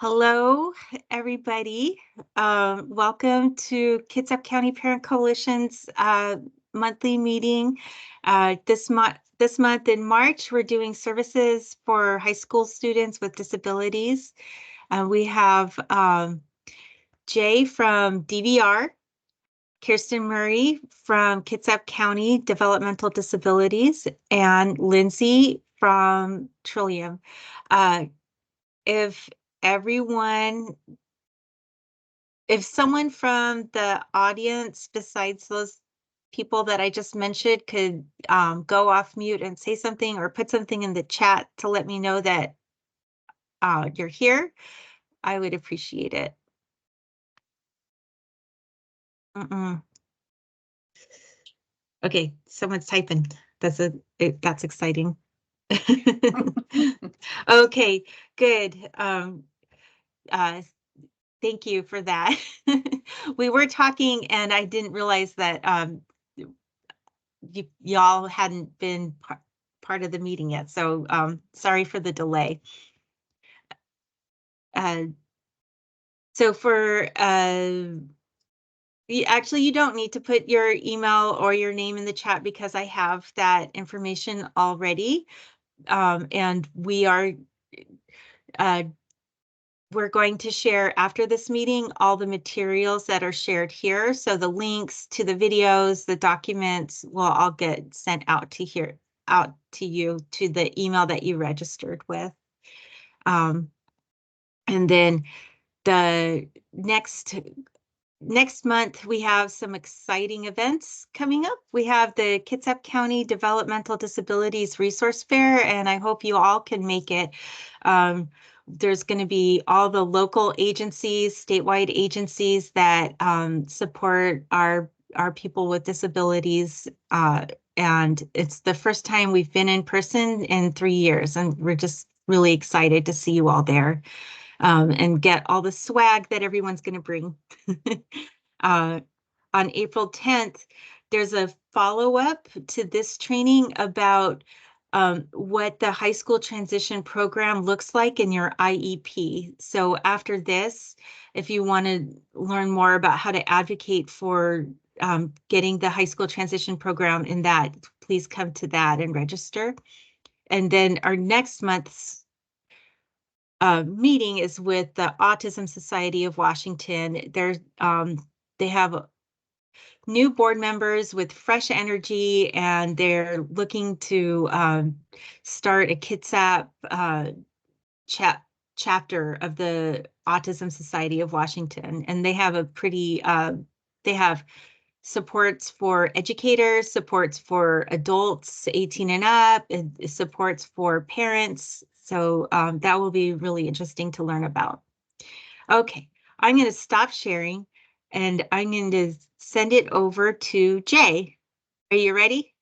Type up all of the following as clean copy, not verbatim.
Hello, everybody. Welcome to Kitsap County Parent Coalition's monthly meeting. This month in March, we're doing services for high school students with disabilities. We have Jay from DVR, Kirsten Murray from Kitsap County Developmental Disabilities, and Lindsay from Trillium. If everyone if someone from the audience besides those people that I just mentioned could go off mute and say something or put something in the chat to let me know that you're here, I would appreciate it. Okay, someone's typing. That's exciting. Okay, good. Thank you for that. We were talking and I didn't realize that y'all hadn't been part of the meeting yet, so sorry for the delay. So for actually, you don't need to put your email or your name in the chat because I have that information already, and we're going to share after this meeting all the materials that are shared here. So the links to the videos, the documents will all get sent out to you to the email that you registered with. And then the next month, we have some exciting events coming up. We have the Kitsap County Developmental Disabilities Resource Fair, and I hope you all can make it. There's going to be all the local agencies, statewide agencies that support our people with disabilities. And it's the first time we've been in person in 3 years, and we're just really excited to see you all there and get all the swag that everyone's going to bring. On April 10th, there's a follow-up to this training about what the high school transition program looks like in your IEP. So after this, if you want to learn more about how to advocate for getting the high school transition program in that, please come to that and register. And then our next month's meeting is with the Autism Society of Washington. They have new board members with fresh energy, and they're looking to start a Kitsap chapter of the Autism Society of Washington. And they have they have supports for educators, supports for adults 18 and up, and supports for parents. So that will be really interesting to learn about. Okay, I'm going to stop sharing and I'm going to send it over to Jay. Are you ready?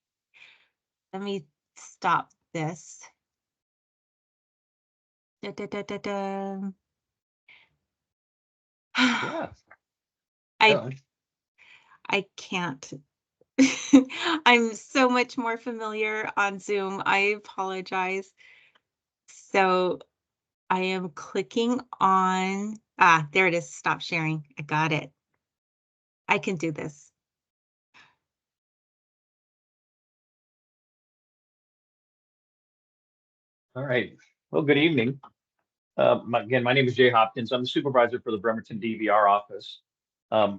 Let me stop this. Da, da, da, da, da. Yeah. I can't. I'm so much more familiar on Zoom. I apologize. So I am clicking on, there it is, stop sharing. I got it. I can do this. All right. Well, good evening. Again, my name is Jay Hopkins. I'm the supervisor for the Bremerton DVR office.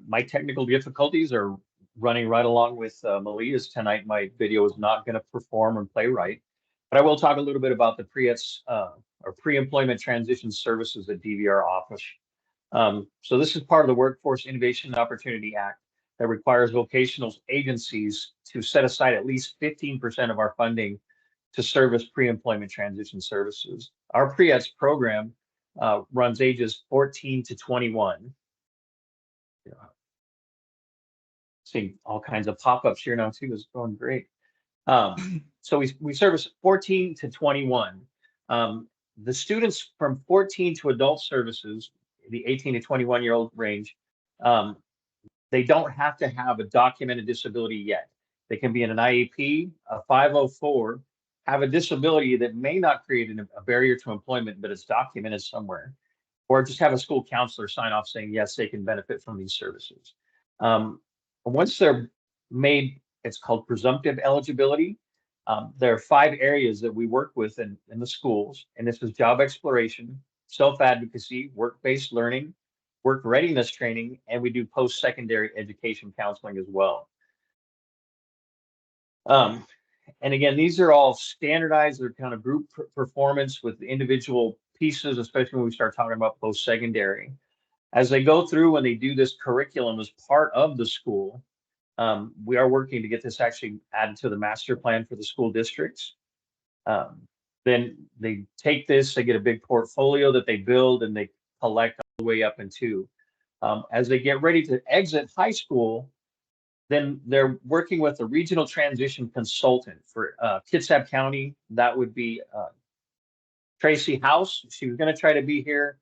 My technical difficulties are running right along with Malia's tonight. My video is not going to perform and play right, but I will talk a little bit about the or pre-employment transition services at DVR office. So this is part of the Workforce Innovation and Opportunity Act that requires vocational agencies to set aside at least 15% of our funding to service pre-employment transition services. Our pre-ETS program runs ages 14 to 21. Yeah. Seeing all kinds of pop-ups here now too. It's going great. So we service 14 to 21. The students from 14 to adult services, the 18 to 21-year-old range, they don't have to have a documented disability yet. They can be in an IEP, a 504, have a disability that may not create a barrier to employment, but it's documented somewhere, or just have a school counselor sign off saying, yes, they can benefit from these services. Once they're made, it's called presumptive eligibility. There are 5 areas that we work with in the schools, and this is job exploration, self-advocacy, work-based learning, work readiness training, and we do post-secondary education counseling as well. And again, these are all standardized. They're kind of group performance with individual pieces, especially when we start talking about post-secondary. As they go through and they do this curriculum as part of the school, we are working to get this actually added to the master plan for the school districts. Then they take this, they get a big portfolio that they build and they collect all the way up into. As they get ready to exit high school, then they're working with a regional transition consultant for Kitsap County. That would be Tracy House. She was going to try to be here,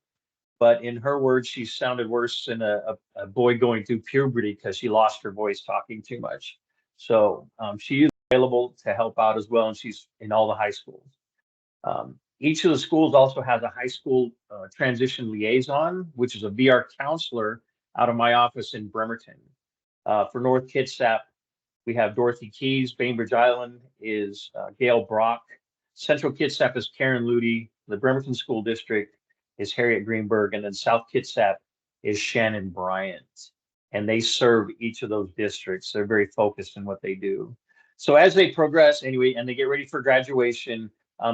but in her words, she sounded worse than a boy going through puberty because she lost her voice talking too much. So she is available to help out as well, and she's in all the high schools. Each of the schools also has a high school transition liaison, which is a VR counselor out of my office in Bremerton. For North Kitsap, we have Dorothy Keys. Bainbridge Island is Gail Brock. Central Kitsap is Karen Ludy. The Bremerton School District is Harriet Greenberg. And then South Kitsap is Shannon Bryant. And they serve each of those districts. They're very focused in what they do. So as they progress anyway, and they get ready for graduation,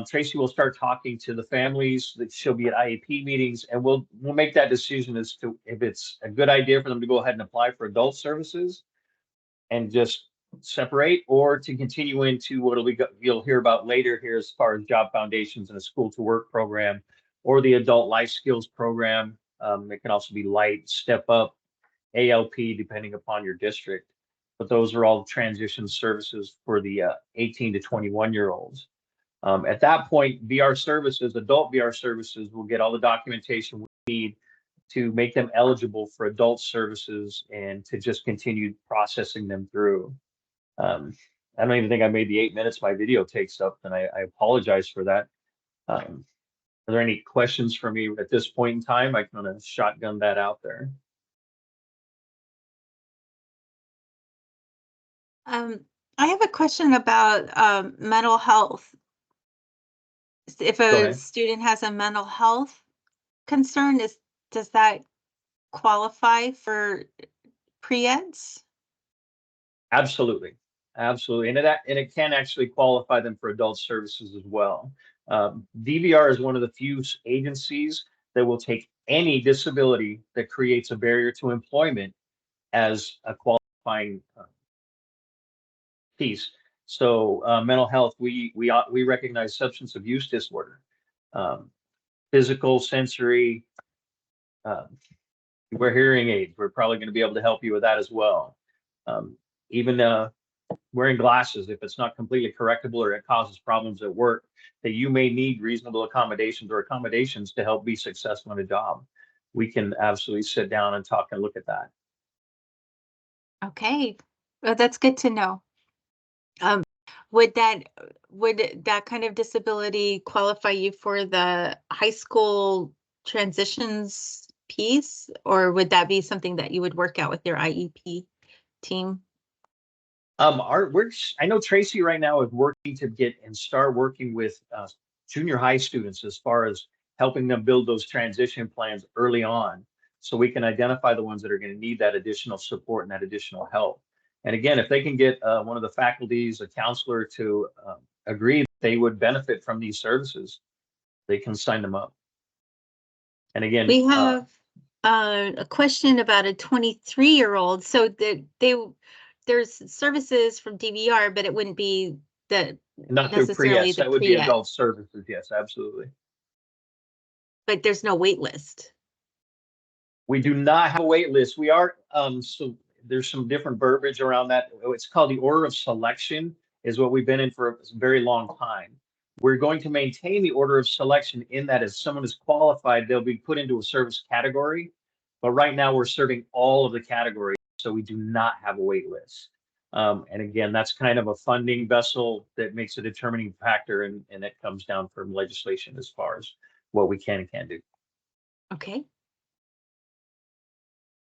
Tracy will start talking to the families. That she'll be at IEP meetings, and we'll make that decision as to if it's a good idea for them to go ahead and apply for adult services and just separate, or to continue into what you'll hear about later here as far as job foundations and a school to work program, or the adult life skills program. It can also be light, step up, ALP, depending upon your district. But those are all transition services for the 18 to 21-year-olds. At that point, VR services, adult VR services, will get all the documentation we need to make them eligible for adult services and to just continue processing them through. I don't even think I made the 8 minutes my video takes up, and I apologize for that. Are there any questions for me at this point in time? I kind of shotgun that out there. I have a question about mental health. If a student has a mental health concern, does that qualify for pre-eds? Absolutely, absolutely, and it can actually qualify them for adult services as well. DVR is one of the few agencies that will take any disability that creates a barrier to employment as a qualifying piece. So mental health, we recognize substance abuse disorder, physical, sensory. We're hearing aids. We're probably going to be able to help you with that as well. Even wearing glasses, if it's not completely correctable or it causes problems at work, that you may need reasonable accommodations or accommodations to help be successful in a job. We can absolutely sit down and talk and look at that. Okay, well, that's good to know. Would that kind of disability qualify you for the high school transitions piece, or would that be something that you would work out with your IEP team? I know Tracy right now is working to start working with junior high students as far as helping them build those transition plans early on, so we can identify the ones that are going to need that additional support and that additional help. And again, if they can get one of the faculties, a counselor, to agree that they would benefit from these services, they can sign them up. And again, we have a question about a 23-year-old. So that there's services from DVR, but it wouldn't be not necessarily that would be adult services. Yes, absolutely. But there's no wait list. We do not have a wait list. We are so there's some different verbiage around that. It's called the order of selection, is what we've been in for a very long time. We're going to maintain the order of selection in that if someone is qualified, they'll be put into a service category. But right now we're serving all of the categories, so we do not have a wait list. And again, that's kind of a funding vessel that makes a determining factor, and it comes down from legislation as far as what we can and can't do. Okay.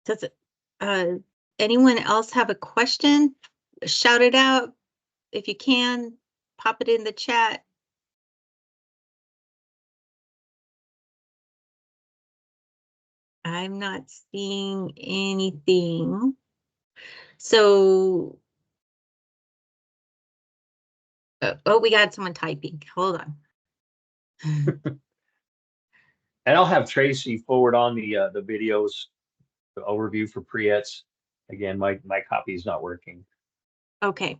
Does it, anyone else have a question? Shout it out if you can. Pop it in the chat. I'm not seeing anything. So, oh, we got someone typing. Hold on. And I'll have Tracy forward on the videos, the overview for pre-ets. Again, my copy is not working. Okay.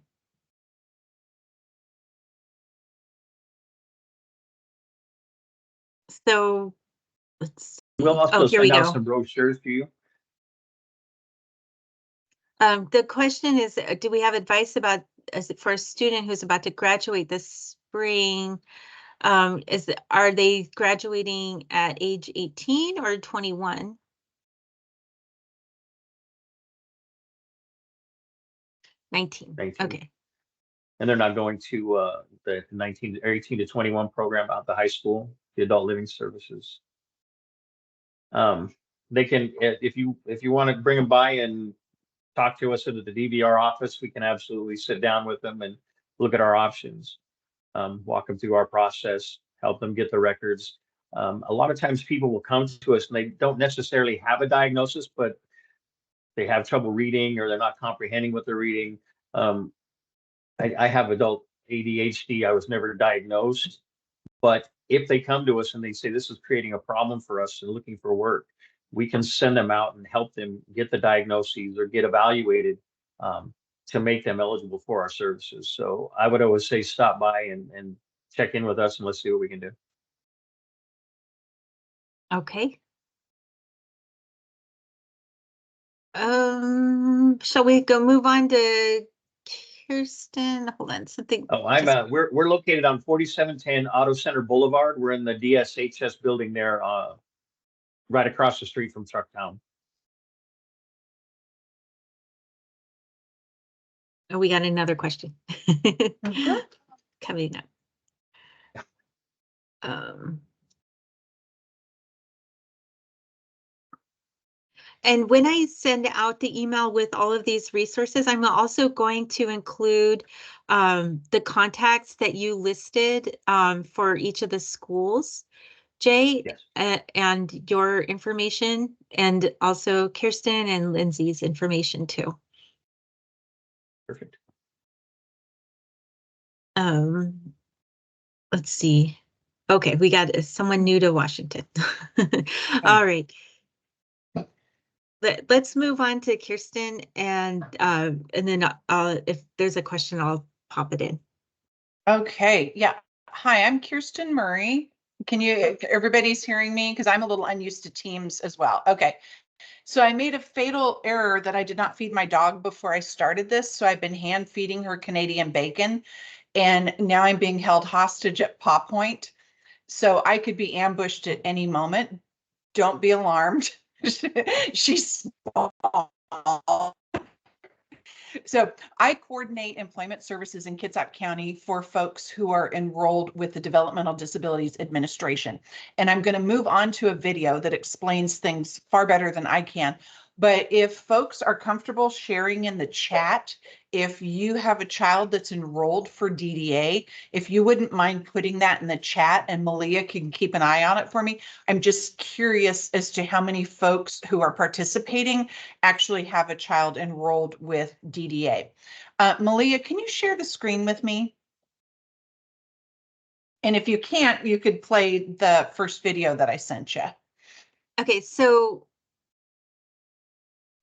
So let's see. We'll also here we send out go. some brochures to you. The question is, do we have advice about for a student who's about to graduate this spring? Are they graduating at age 18 or 21? 19. 19. Okay. And they're not going to the 19 or 18 to 21 program out the high school, the adult living services. They can, if you want to bring them by and talk to us at the DVR office, we can absolutely sit down with them and look at our options, walk them through our process, help them get the records. A lot of times people will come to us and they don't necessarily have a diagnosis, but they have trouble reading or they're not comprehending what they're reading. I have adult ADHD. I was never diagnosed, but if they come to us and they say this is creating a problem for us and looking for work, we can send them out and help them get the diagnoses or get evaluated to make them eligible for our services. So I would always say stop by and check in with us and let's see what we can do. Okay. Shall we go move on to Kirsten? Hold on, something. Oh, we're located on 4710 Auto Center Boulevard. We're in the DSHS building there, right across the street from Trucktown. Oh, we got another question. Coming up. And when I send out the email with all of these resources, I'm also going to include the contacts that you listed for each of the schools, Jay, Yes. And your information, and also Kirsten and Lindsay's information too. Perfect. Let's see. Okay, we got someone new to Washington. All right. Let's move on to Kirsten, and then if there's a question, I'll pop it in. Okay, yeah. Hi, I'm Kirsten Murray. Everybody's hearing me? Because I'm a little unused to Teams as well. Okay. So I made a fatal error that I did not feed my dog before I started this. So I've been hand feeding her Canadian bacon, and now I'm being held hostage at Paw Point. So I could be ambushed at any moment. Don't be alarmed. She's small. So I coordinate employment services in Kitsap County for folks who are enrolled with the Developmental Disabilities Administration. And I'm going to move on to a video that explains things far better than I can. But if folks are comfortable sharing in the chat, if you have a child that's enrolled for DDA, if you wouldn't mind putting that in the chat and Malia can keep an eye on it for me. I'm just curious as to how many folks who are participating actually have a child enrolled with DDA. Malia, can you share the screen with me? And if you can't, you could play the first video that I sent you. Okay, so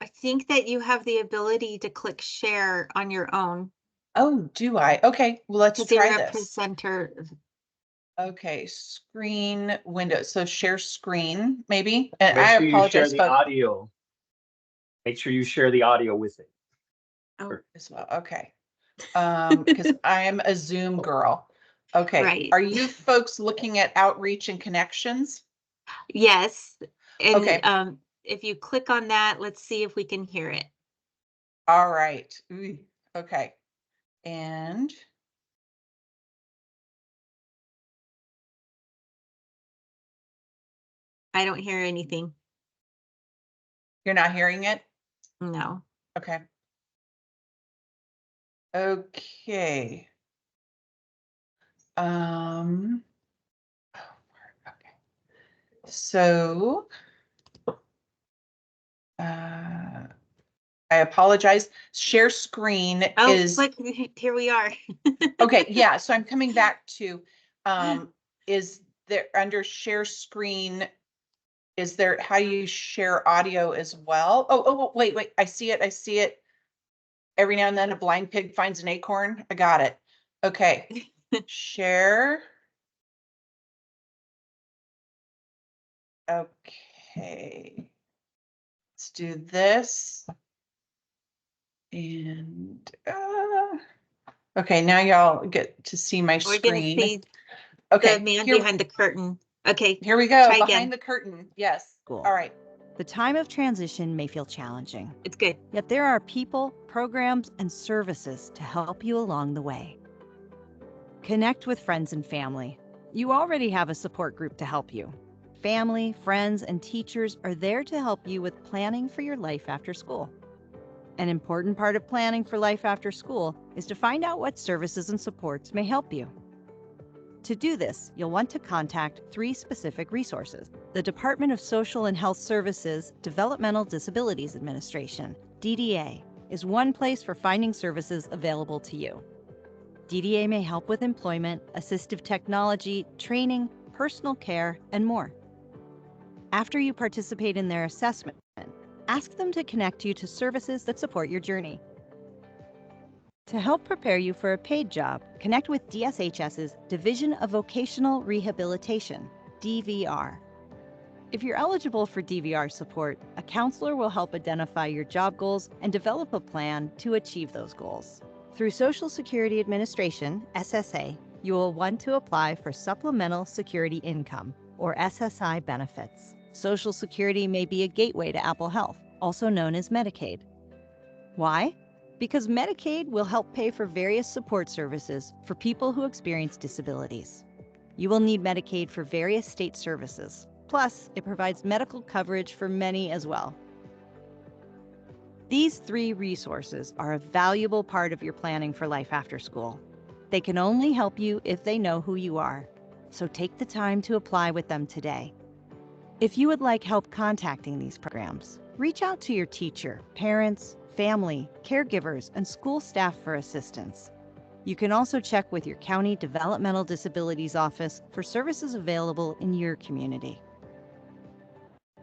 I think that you have the ability to click share on your own. Oh, do I? Okay, well, let's try this. Presenter. Okay, screen window. So share screen, maybe. And Make I sure apologize, you share the audio. Make sure you share the audio with it. Oh, as well. Okay. Because I am a Zoom girl. Okay. Right. Are you folks looking at outreach and connections? Yes. And okay. If you click on that, let's see if we can hear it. All right. Okay. And I don't hear anything. you're not hearing it? No. Okay. Okay. Okay. So, I apologize. Share screen Oh, is, look, here we are. okay, yeah, so I'm coming back to, is there under share screen, is there how you share audio as well? Oh, wait, I see it. Every now and then a blind pig finds an acorn. I got it. Okay. Share. Okay. Let's do this. And okay, now y'all get to see my We're gonna screen. see Okay, the man here, behind the curtain. Okay, here we go. try Behind again. the curtain. Yes. Cool. All right. The time of transition may feel challenging, It's good. yet there are people, programs, and services to help you along the way. Connect with friends and family. You already have a support group to help you. Family, friends, and teachers are there to help you with planning for your life after school. An important part of planning for life after school is to find out what services and supports may help you. To do this, you'll want to contact 3 specific resources. The Department of Social and Health Services Developmental Disabilities Administration, DDA, is one place for finding services available to you. DDA may help with employment, assistive technology, training, personal care, and more. After you participate in their assessment, ask them to connect you to services that support your journey. To help prepare you for a paid job, connect with DSHS's Division of Vocational Rehabilitation, DVR. If you're eligible for DVR support, a counselor will help identify your job goals and develop a plan to achieve those goals. Through Social Security Administration, SSA, you will want to apply for Supplemental Security Income, or SSI benefits. Social Security may be a gateway to Apple Health, also known as Medicaid. Why? Because Medicaid will help pay for various support services for people who experience disabilities. You will need Medicaid for various state services. Plus, it provides medical coverage for many as well. These 3 resources are a valuable part of your planning for life after school. They can only help you if they know who you are. So take the time to apply with them today. If you would like help contacting these programs, reach out to your teacher, parents, family, caregivers, and school staff for assistance. You can also check with your county developmental disabilities office for services available in your community.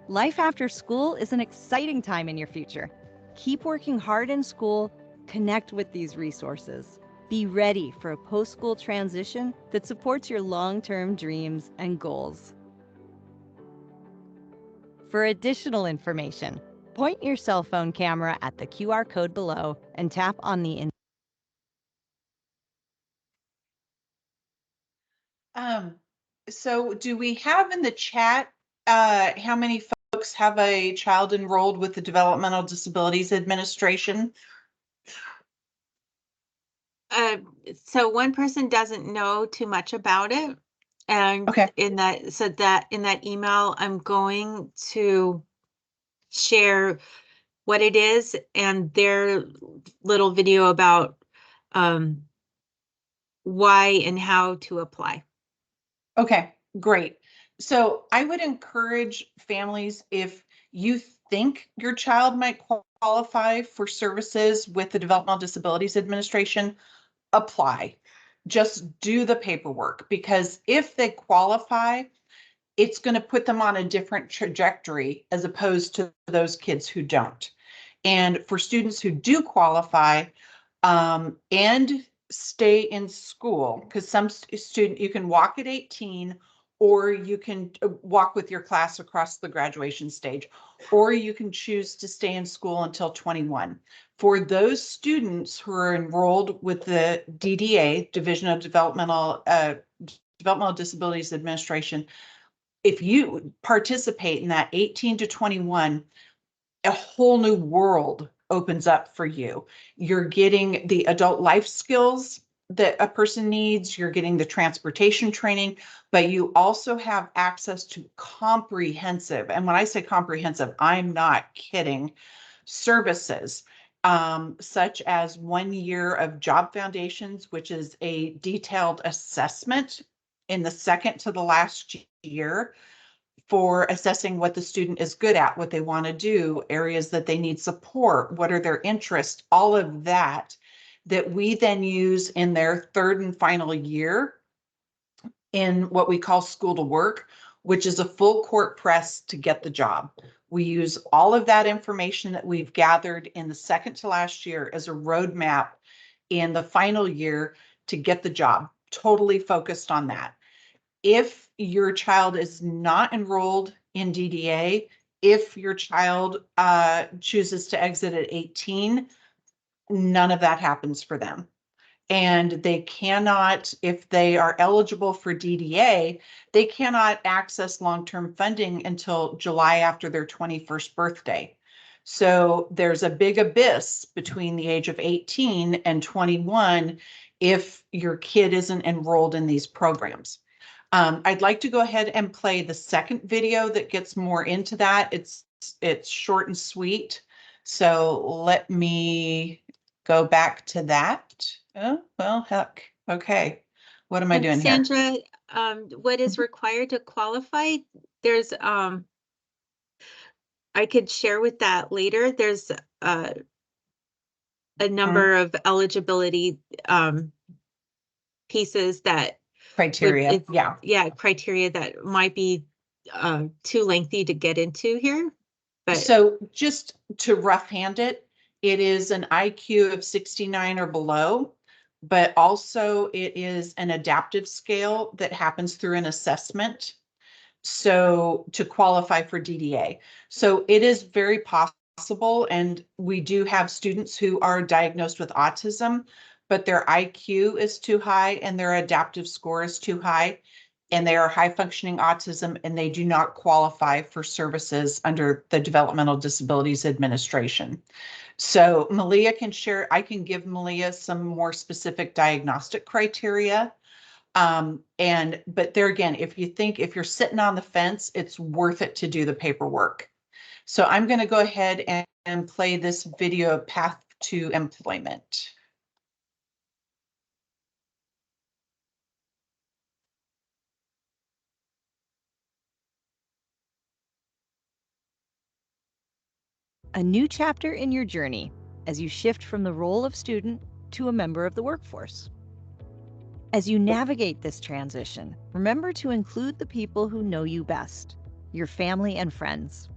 Life after school is an exciting time in your future. Keep working hard in school, connect with these resources. Be ready for a post-school transition that supports your long-term dreams and goals. For additional information, point your cell phone camera at the QR code below and tap on the So do we have in the chat, how many folks have a child enrolled with the Developmental Disabilities Administration? So one person doesn't know too much about it. And Okay. in that email, I'm going to share what it is and their little video about why and how to apply. Okay, great. So I would encourage families, if you think your child might qualify for services with the Developmental Disabilities Administration, apply. Just do the paperwork, because if they qualify, it's going to put them on a different trajectory as opposed to those kids who don't. And for students who do qualify and stay in school, because some student, you can walk at 18, or you can walk with your class across the graduation stage, or you can choose to stay in school until 21. For those students who are enrolled with the DDA, Division of Developmental Disabilities Administration, if you participate in that 18 to 21, a whole new world opens up for you. You're getting the adult life skills that a person needs, you're getting the transportation training, but you also have access to comprehensive, and when I say comprehensive, I'm not kidding, services, such as 1 year of job foundations, which is a detailed assessment in the second to the last year for assessing what the student is good at, what they want to do, areas that they need support, what are their interests, all of that, that we then use in their third and final year in what we call school to work, which is a full court press to get the job. We use all of that information that we've gathered in the second to last year as a roadmap in the final year to get the job, totally focused on that. If your child is not enrolled in DDA, if your child chooses to exit at 18, none of that happens for them. And they cannot, if they are eligible for DDA, they cannot access long-term funding until July after their 21st birthday. So there's a big abyss between the age of 18 and 21 if your kid isn't enrolled in these programs. I'd like to go ahead and play the second video that gets more into that. It's short and sweet. So let me go back to that. Oh, well, heck. Okay. What am I doing here? Sandra, what is required to qualify? There's, I could share with that later. There's a number of eligibility pieces that Criteria. yeah, criteria that might be too lengthy to get into here. But so just to rough hand it, it is an IQ of 69 or below, but also it is an adaptive scale that happens through an assessment. So to qualify for DDA. So it is very possible, and we do have students who are diagnosed with autism, but their IQ is too high and their adaptive score is too high, and they are high functioning autism, and they do not qualify for services under the Developmental Disabilities Administration. So Malia can share, I can give Malia some more specific diagnostic criteria. But there again, if you're sitting on the fence, it's worth it to do the paperwork. So I'm going to go ahead and play this video of Path to Employment. A new chapter in your journey as you shift from the role of student to a member of the workforce. As you navigate this transition, remember to include the people who know you best, your family and friends.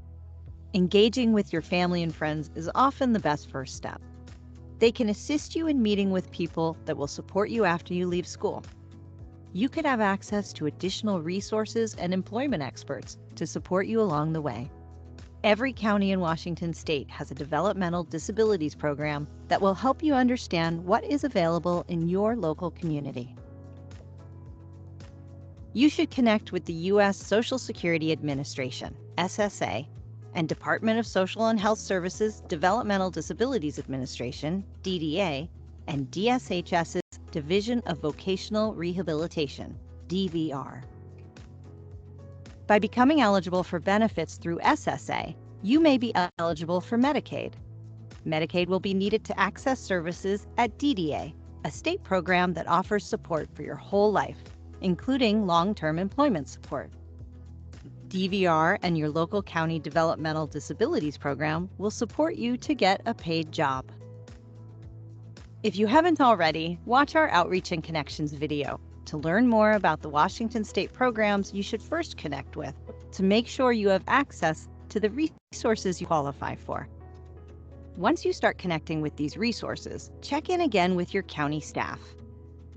Engaging with your family and friends is often the best first step. They can assist you in meeting with people that will support you after you leave school. You could have access to additional resources and employment experts to support you along the way. Every county in Washington state has a developmental disabilities program that will help you understand what is available in your local community. You should connect with the U.S. Social Security Administration, SSA, and Department of Social and Health Services Developmental Disabilities Administration, DDA, and DSHS's Division of Vocational Rehabilitation, DVR. By becoming eligible for benefits through SSA, you may be eligible for Medicaid. Medicaid will be needed to access services at DDA, a state program that offers support for your whole life, including long-term employment support. DVR and your local county developmental disabilities program will support you to get a paid job. If you haven't already, watch our Outreach and Connections video to learn more about the Washington state programs you should first connect with to make sure you have access to the resources you qualify for. Once you start connecting with these resources, check in again with your county staff.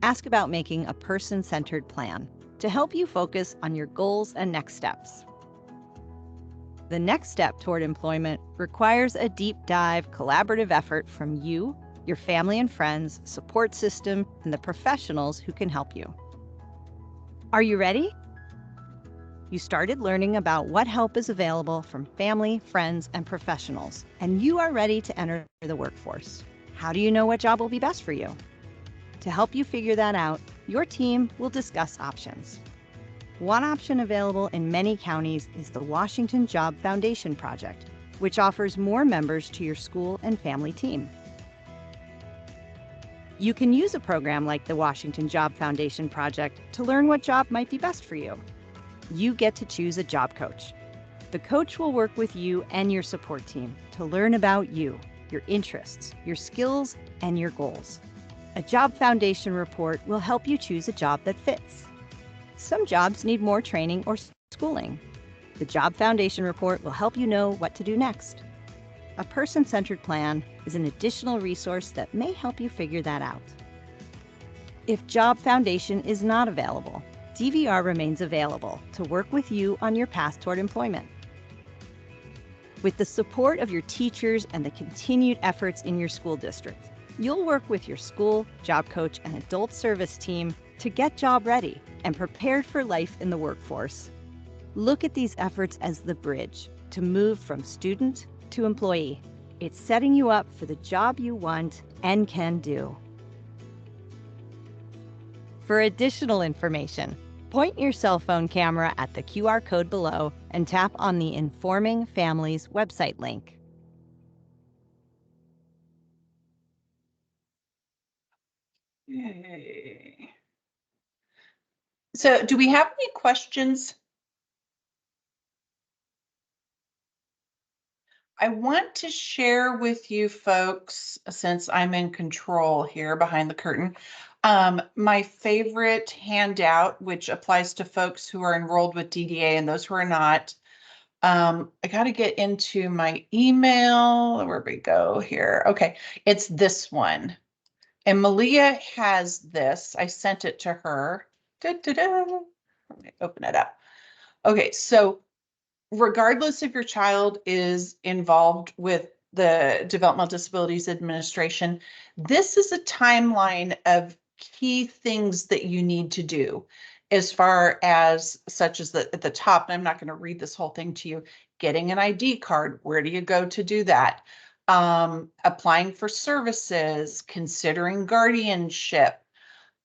Ask about making a person-centered plan to help you focus on your goals and next steps. The next step toward employment requires a deep dive, collaborative effort from you, your family and friends, support system, and the professionals who can help you. Are you ready? You started learning about what help is available from family, friends, and professionals, and you are ready to enter the workforce. How do you know what job will be best for you? To help you figure that out, your team will discuss options. One option available in many counties is the Washington Job Foundation Project, which offers more members to your school and family team. You can use a program like the Washington Job Foundation Project to learn what job might be best for you. You get to choose a job coach. The coach will work with you and your support team to learn about you, your interests, your skills, and your goals. A job foundation report will help you choose a job that fits. Some jobs need more training or schooling. The Job Foundation report will help you know what to do next. A person-centered plan is an additional resource that may help you figure that out. If Job Foundation is not available, DVR remains available to work with you on your path toward employment. With the support of your teachers and the continued efforts in your school district, you'll work with your school, job coach, and adult service team to get job ready and prepared for life in the workforce. Look at these efforts as the bridge to move from student to employee. It's setting you up for the job you want and can do. For additional information, point your cell phone camera at the QR code below and tap on the Informing Families website link. Yay. So do we have any questions? I want to share with you folks, since I'm in control here behind the curtain, my favorite handout, which applies to folks who are enrolled with DDA and those who are not. I got to get into my email. Where we go here? Okay, it's this one. And Malia has this. I sent it to her. Da-da-da. Let me open it up. Okay, so regardless if your child is involved with the Developmental Disabilities Administration, this is a timeline of key things that you need to do as far as such as at the top, and I'm not going to read this whole thing to you, getting an ID card, where do you go to do that? Applying for services, considering guardianship,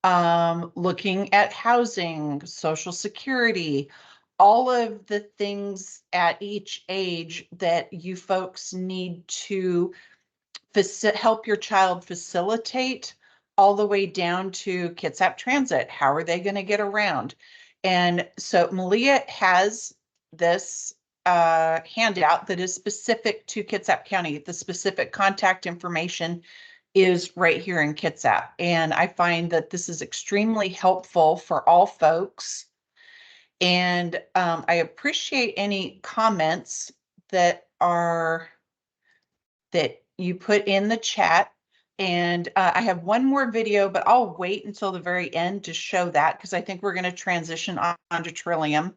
looking at housing, Social Security, all of the things at each age that you folks need to help your child facilitate, all the way down to Kitsap Transit. How are they going to get around? And so Malia has this handout that is specific to Kitsap County. The specific contact information is right here in Kitsap. And I find that this is extremely helpful for all folks. And I appreciate any comments that you put in the chat. And I have one more video, but I'll wait until the very end to show that, because I think we're going to transition on to Trillium.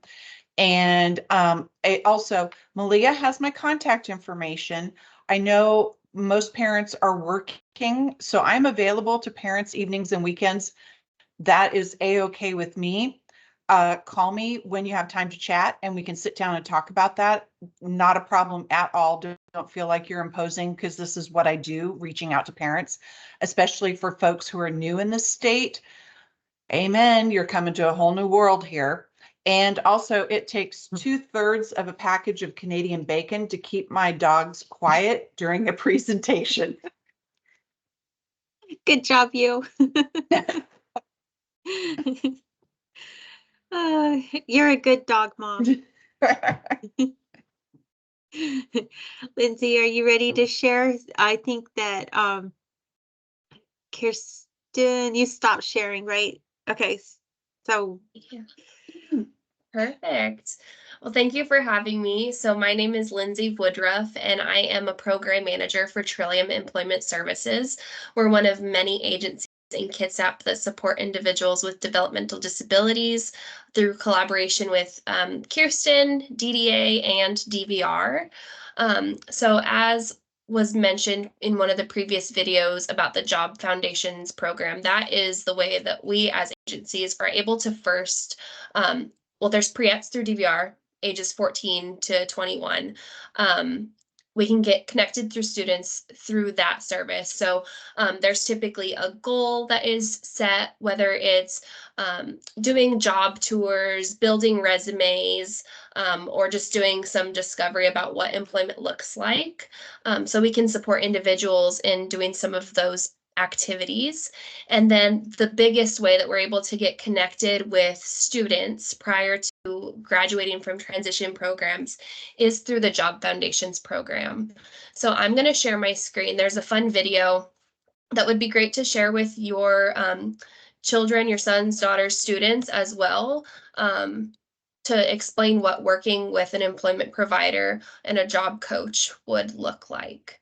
And also, Malia has my contact information. I know most parents are working, so I'm available to parents evenings and weekends. That is a-okay with me. Call me when you have time to chat and we can sit down and talk about that. Not a problem at all. Don't feel like you're imposing, because this is what I do, reaching out to parents, especially for folks who are new in the state. Amen. You're coming to a whole new world here. And also, it takes 2/3 of a package of Canadian bacon to keep my dogs quiet during a presentation. Good job, you. You're a good dog mom. Lindsay, are you ready to share? I think that Kirsten, you stopped sharing, right? Okay, so Yeah. Perfect. Well, thank you for having me. So my name is Lindsay Woodruff, and I am a program manager for Trillium Employment Services. We're one of many agencies in Kitsap that support individuals with developmental disabilities through collaboration with Kirsten, DDA, and DVR. So as was mentioned in one of the previous videos about the Job Foundations program, that is the way that we as agencies are able to first there's pre-ETs through DVR, ages 14 to 21. We can get connected through students through that service. So there's typically a goal that is set, whether it's doing job tours, building resumes, or just doing some discovery about what employment looks like. So we can support individuals in doing some of those activities. And then the biggest way that we're able to get connected with students prior to graduating from transition programs is through the Job Foundations program. So I'm going to share my screen. There's a fun video that would be great to share with your children, your sons, daughters, students as well, to explain what working with an employment provider and a job coach would look like.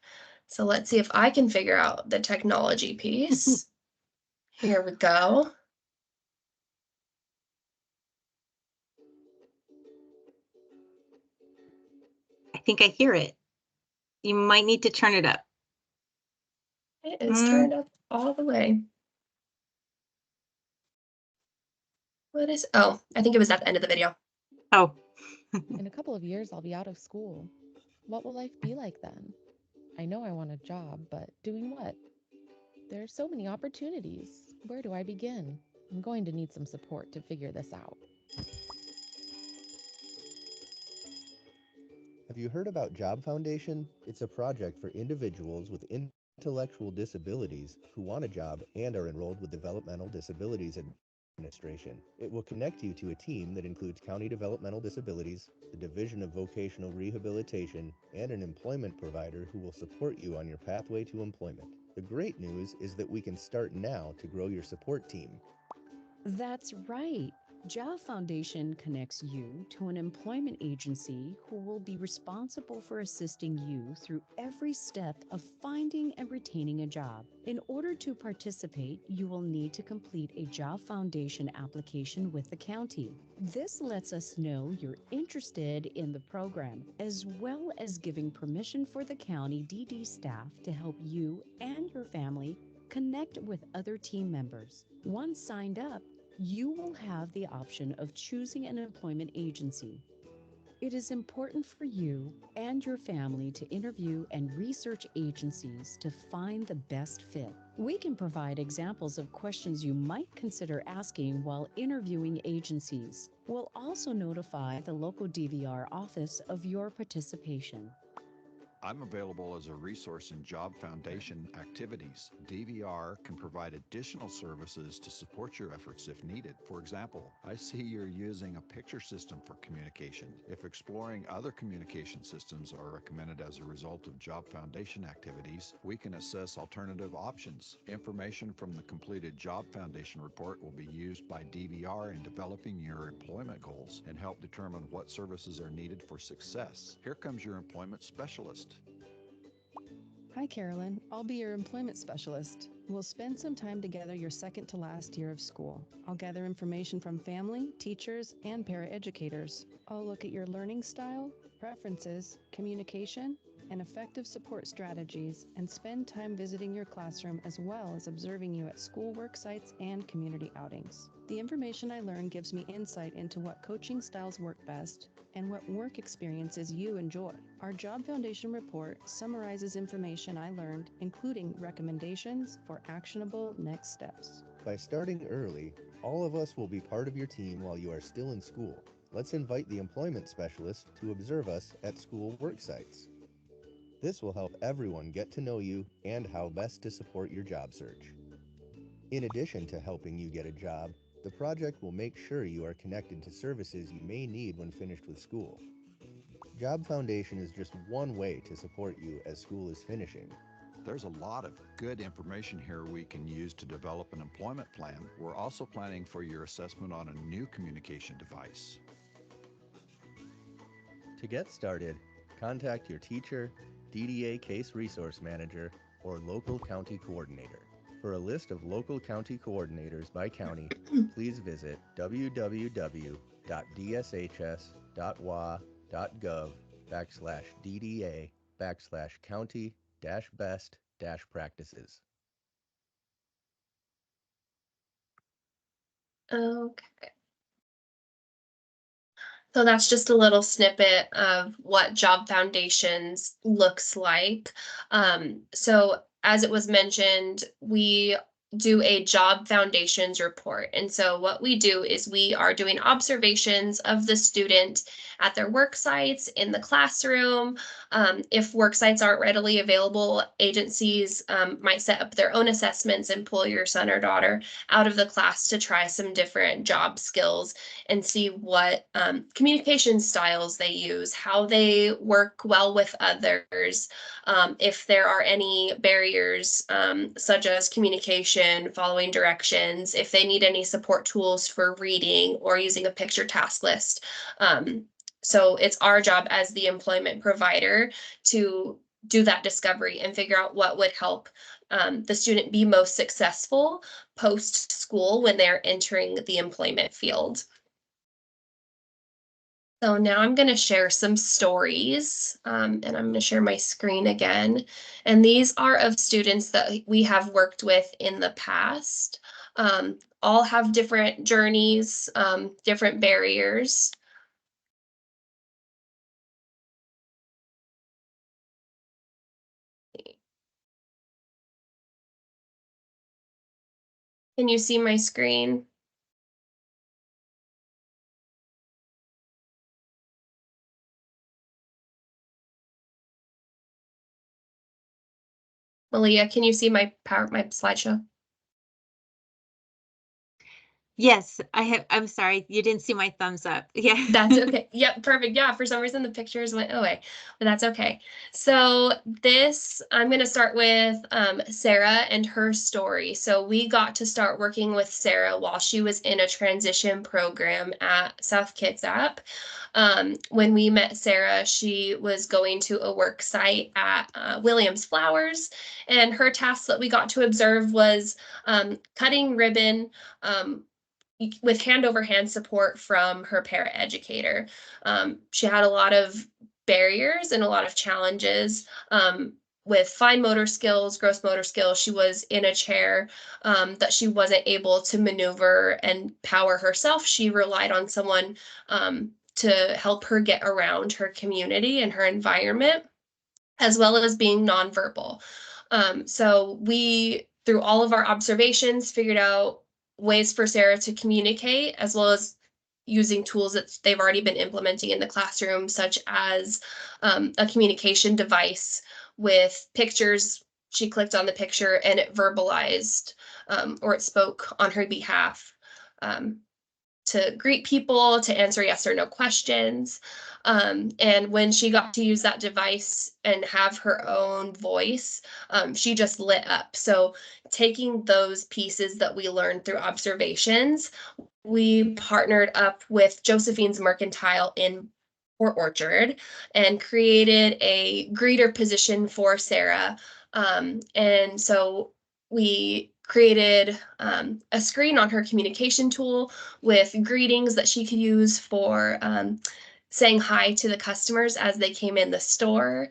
So let's see if I can figure out the technology piece. Here we go. I think I hear it. You might need to turn it up. It is turned up all the way. What is, oh, I think it was at the end of the video. Oh, In a couple of years, I'll be out of school. What will life be like then? I know I want a job, but doing what? There are so many opportunities. Where do I begin? I'm going to need some support to figure this out. Have you heard about Job Foundation? It's a project for individuals with intellectual disabilities who want a job and are enrolled with Developmental Disabilities Administration. It will connect you to a team that includes County Developmental Disabilities, the Division of Vocational Rehabilitation, and an employment provider who will support you on your pathway to employment. The great news is that we can start now to grow your support team. That's right. Job Foundation connects you to an employment agency who will be responsible for assisting you through every step of finding and retaining a job. In order to participate, you will need to complete a Job Foundation application with the county. This lets us know you're interested in the program, as well as giving permission for the county DD staff to help you and your family connect with other team members. Once signed up, you will have the option of choosing an employment agency. It is important for you and your family to interview and research agencies to find the best fit. We can provide examples of questions you might consider asking while interviewing agencies. We'll also notify the local DVR office of your participation. I'm available as a resource in Job Foundation activities. DVR can provide additional services to support your efforts if needed. For example, I see you're using a picture system for communication. If exploring other communication systems are recommended as a result of Job Foundation activities, we can assess alternative options. Information from the completed Job Foundation report will be used by DVR in developing your employment goals and help determine what services are needed for success. Here comes your employment specialist. Hi, Carolyn. I'll be your employment specialist. We'll spend some time together your second to last year of school. I'll gather information from family, teachers, and paraeducators. I'll look at your learning style, preferences, communication, and effective support strategies, and spend time visiting your classroom as well as observing you at school work sites and community outings. The information I learn gives me insight into what coaching styles work best and what work experiences you enjoy. Our Job Foundation report summarizes information I learned, including recommendations for actionable next steps. By starting early, all of us will be part of your team while you are still in school. Let's invite the employment specialist to observe us at school work sites. This will help everyone get to know you and how best to support your job search. In addition to helping you get a job, the project will make sure you are connected to services you may need when finished with school. Job Foundation is just one way to support you as school is finishing. There's a lot of good information here we can use to develop an employment plan. We're also planning for your assessment on a new communication device. To get started, contact your teacher, DDA case resource manager, or local county coordinator. For a list of local county coordinators by county, please visit www.dshs.wa.gov/DDA/county-best-practices. Okay. So that's just a little snippet of what Job Foundations looks like. So as it was mentioned, we do a Job Foundations report. And so what we do is we are doing observations of the student at their work sites, in the classroom. If work sites aren't readily available, agencies might set up their own assessments and pull your son or daughter out of the class to try some different job skills and see what communication styles they use, how they work well with others, if there are any barriers such as communication, following directions, if they need any support tools for reading or using a picture task list. So it's our job as the employment provider to do that discovery and figure out what would help the student be most successful post-school when they're entering the employment field. So now I'm going to share some stories, and I'm going to share my screen again. And these are of students that we have worked with in the past. All have different journeys, different barriers. Can you see my screen? Malia, can you see my slideshow? Yes, I'm sorry, you didn't see my thumbs up. Yeah. That's okay. Yep, perfect. Yeah, for some reason the pictures went away, but that's okay. So I'm going to start with Sarah and her story. So we got to start working with Sarah while she was in a transition program at South Kitsap. When we met Sarah, she was going to a work site at Williams Flowers, and her task that we got to observe was cutting ribbon, with hand over hand support from her paraeducator. She had a lot of barriers and a lot of challenges with fine motor skills, gross motor skills. She was in a chair that she wasn't able to maneuver and power herself. She relied on someone to help her get around her community and her environment, as well as being nonverbal. So we, through all of our observations, figured out ways for Sarah to communicate, as well as using tools that they've already been implementing in the classroom, such as a communication device with pictures. She clicked on the picture and it verbalized or it spoke on her behalf to greet people, to answer yes or no questions. And when she got to use that device and have her own voice, she just lit up. So taking those pieces that we learned through observations, we partnered up with Josephine's Mercantile in Port Orchard and created a greeter position for Sarah. And so we created a screen on her communication tool with greetings that she could use for saying hi to the customers as they came in the store.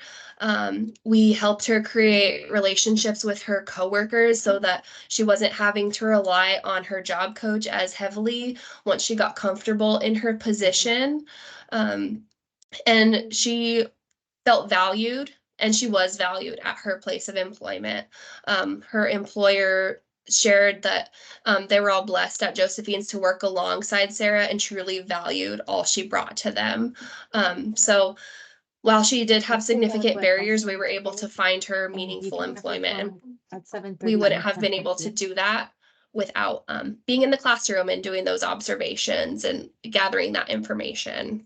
We helped her create relationships with her coworkers so that she wasn't having to rely on her job coach as heavily once she got comfortable in her position. And she felt valued, and she was valued at her place of employment. Her employer shared that they were all blessed at Josephine's to work alongside Sarah and truly valued all she brought to them. So while she did have significant barriers, we were able to find her meaningful employment. And we wouldn't have been able to do that without being in the classroom and doing those observations and gathering that information.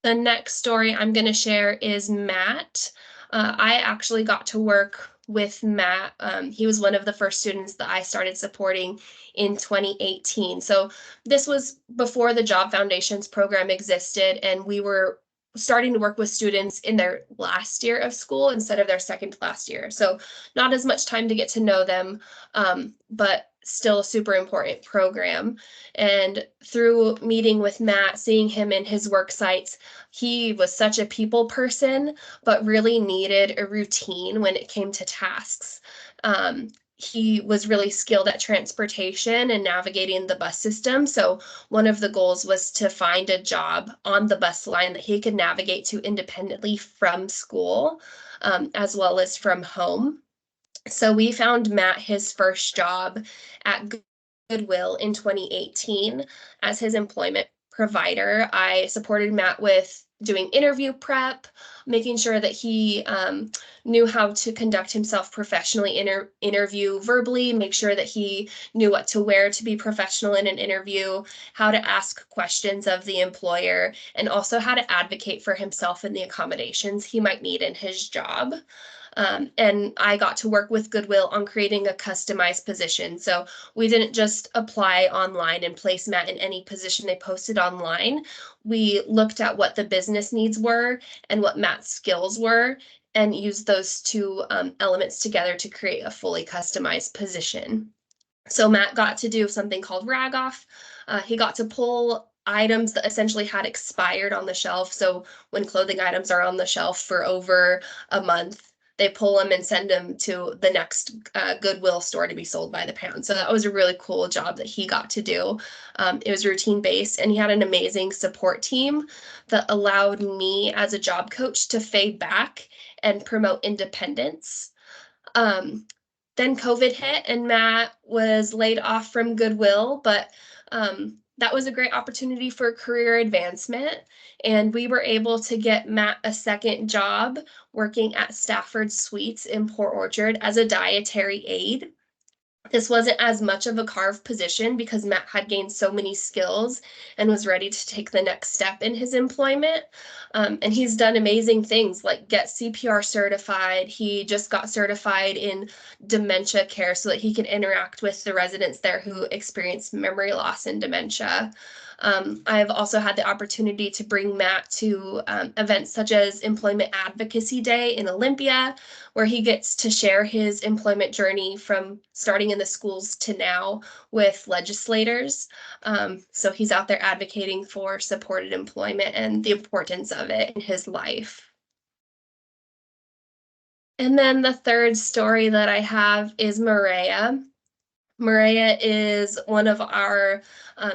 The next story I'm going to share is Matt. I actually got to work with Matt. He was one of the first students that I started supporting in 2018. So this was before the Job Foundations program existed, and we were starting to work with students in their last year of school instead of their second to last year. So not as much time to get to know them, but still a super important program. And through meeting with Matt, seeing him in his work sites, he was such a people person, but really needed a routine when it came to tasks. he was really skilled at transportation and navigating the bus system. So one of the goals was to find a job on the bus line that he could navigate to independently from school, as well as from home. So we found Matt his first job at Goodwill in 2018 as his employment provider. I supported Matt with doing interview prep, making sure that he knew how to conduct himself professionally, interview verbally, make sure that he knew what to wear to be professional in an interview, how to ask questions of the employer, and also how to advocate for himself and the accommodations he might need in his job. And I got to work with Goodwill on creating a customized position. So we didn't just apply online and place Matt in any position they posted online. We looked at what the business needs were and what Matt's skills were, and used those two elements together to create a fully customized position. So Matt got to do something called rag off. He got to pull items that essentially had expired on the shelf. So when clothing items are on the shelf for over a month, they pull them and send them to the next Goodwill store to be sold by the pound. So that was a really cool job that he got to do. It was routine based, and he had an amazing support team that allowed me as a job coach to fade back and promote independence. Then COVID hit and Matt was laid off from Goodwill, but that was a great opportunity for career advancement. And we were able to get Matt a second job working at Stafford Sweets in Port Orchard as a dietary aide. This wasn't as much of a carved position because Matt had gained so many skills and was ready to take the next step in his employment. And he's done amazing things like get CPR certified. He just got certified in dementia care so that he can interact with the residents there who experience memory loss and dementia. I've also had the opportunity to bring Matt to events such as Employment Advocacy Day in Olympia, where he gets to share his employment journey from starting in the schools to now with legislators. So he's out there advocating for supported employment and the importance of it in his life. And then the third story that I have is Maria. Maria is one of our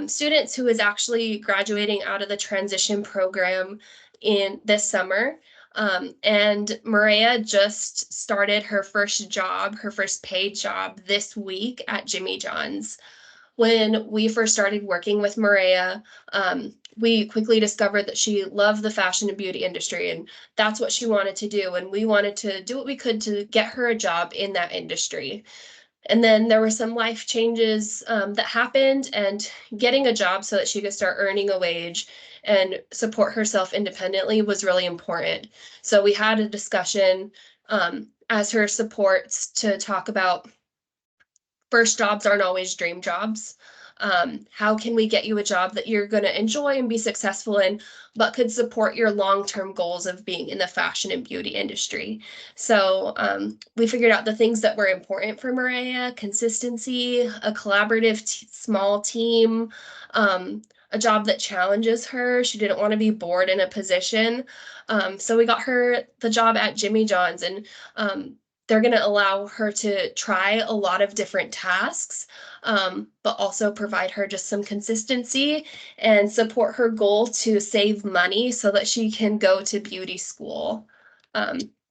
students who is actually graduating out of the transition program in this summer. And Maria just started her first job, her first paid job this week at Jimmy John's. When we first started working with Maria, we quickly discovered that she loved the fashion and beauty industry, and that's what she wanted to do. And we wanted to do what we could to get her a job in that industry. And then there were some life changes that happened, and getting a job so that she could start earning a wage and support herself independently was really important. So we had a discussion as her supports to talk about first jobs aren't always dream jobs. How can we get you a job that you're going to enjoy and be successful in, but could support your long-term goals of being in the fashion and beauty industry? So we figured out the things that were important for Maria: consistency, a collaborative small team, a job that challenges her. She didn't want to be bored in a position. So we got her the job at Jimmy John's, and they're going to allow her to try a lot of different tasks, but also provide her just some consistency and support her goal to save money so that she can go to beauty school.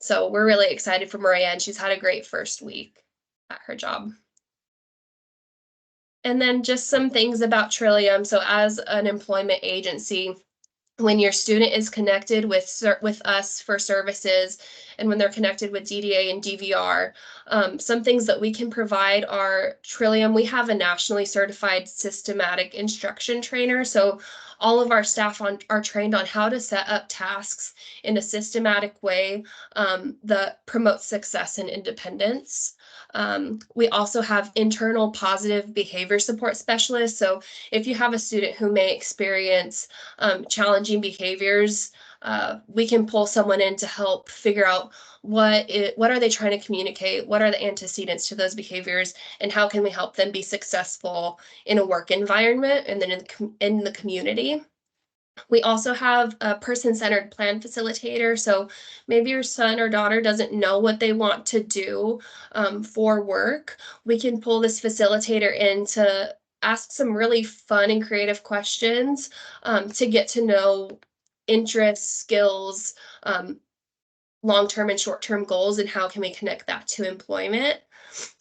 So we're really excited for Maria, and she's had a great first week at her job. And then just some things about Trillium. So as an employment agency, when your student is connected with us for services, and when they're connected with DDA and DVR, some things that we can provide are Trillium. We have a nationally certified systematic instruction trainer. So all of our staff are trained on how to set up tasks in a systematic way that promotes success and independence. We also have internal positive behavior support specialists. So if you have a student who may experience challenging behaviors, we can pull someone in to help figure out what are they trying to communicate, what are the antecedents to those behaviors, and how can we help them be successful in a work environment and then in the community. We also have a person-centered plan facilitator. So maybe your son or daughter doesn't know what they want to do for work. We can pull this facilitator in to ask some really fun and creative questions to get to know interests, skills, long-term and short-term goals, and how can we connect that to employment.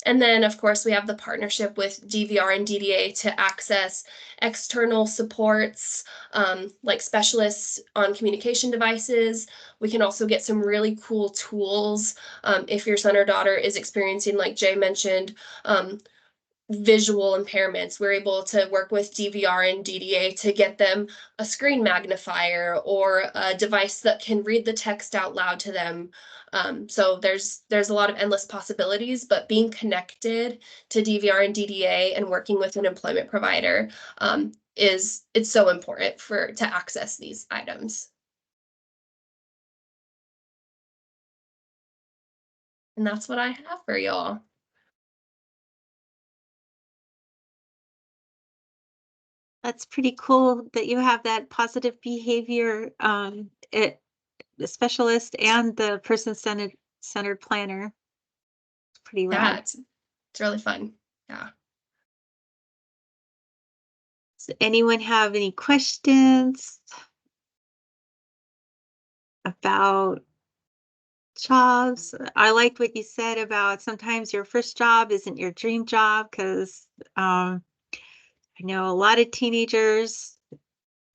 And then, of course, we have the partnership with DVR and DDA to access external supports, like specialists on communication devices. We can also get some really cool tools if your son or daughter is experiencing, like Jay mentioned, visual impairments. We're able to work with DVR and DDA to get them a screen magnifier or a device that can read the text out loud to them. So there's a lot of endless possibilities, but being connected to DVR and DDA and working with an employment provider it's so important to access these items. And that's what I have for y'all. That's pretty cool that you have that positive behavior the specialist and the person-centered planner. It's pretty Yeah, rad. it's really fun. Yeah. Does anyone have any questions about jobs? I liked what you said about sometimes your first job isn't your dream job, because I know a lot of teenagers